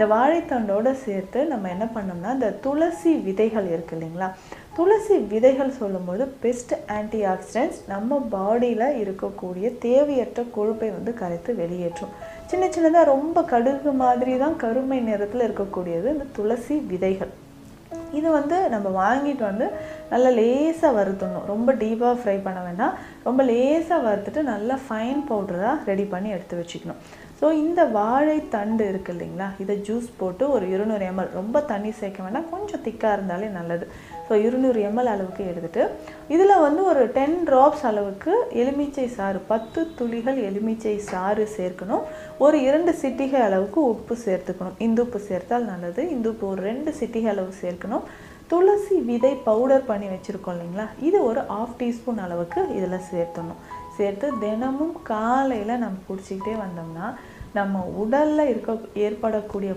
இந்த வாழைத்தண்டோடு சேர்த்து நம்ம என்ன பண்ணோம்னா இந்த துளசி விதைகள் இருக்குது இல்லைங்களா, துளசி விதைகள் சொல்லும்போது பெஸ்ட் ஆன்டி ஆக்சிடென்ட்ஸ், நம்ம பாடியில் இருக்கக்கூடிய தேவையற்ற கொழுப்பை வந்து கரைத்து வெளியேற்றும். சின்ன சின்னதாக ரொம்ப கடுகு மாதிரி தான் கருமை நிறத்தில் இருக்கக்கூடியது இந்த துளசி விதைகள். இது வந்து நம்ம வாங்கிட்டு வந்து நல்லா லேசாக வறுத்துடணும். ரொம்ப டீப்பாக ஃப்ரை பண்ண வேண்டாம், ரொம்ப லேசாக வறுத்துட்டு நல்லா ஃபைன் பவுடராக ரெடி பண்ணி எடுத்து வச்சுக்கணும். ஸோ இந்த வாழைத்தண்டு இருக்குது இல்லைங்களா, இதை ஜூஸ் போட்டு ஒரு 200 ml, ரொம்ப தண்ணி சேர்க்க வேண்டாம், கொஞ்சம் திக்காக இருந்தாலே நல்லது. ஸோ 200 ml அளவுக்கு எடுத்துகிட்டு இதில் வந்து ஒரு 10 drops அளவுக்கு எலுமிச்சை சாறு, 10 துளிகள் எலுமிச்சை சாறு சேர்க்கணும். ஒரு 2 சிட்டிகை அளவுக்கு உப்பு சேர்த்துக்கணும். இந்துப்பு சேர்த்தால் நல்லது. இந்துப்பு ஒரு 2 சிட்டிகை அளவு சேர்க்கணும். துளசி விதை பவுடர் பண்ணி வச்சுருக்கோம் இல்லைங்களா, இது ஒரு 1/2 டீஸ்பூன் அளவுக்கு இதில் சேர்த்துடணும். சேர்த்து தினமும் காலையில் நம்ம குடிச்சிக்கிட்டே வந்தோம்னா நம்ம உடலில் ஏற்படக்கூடிய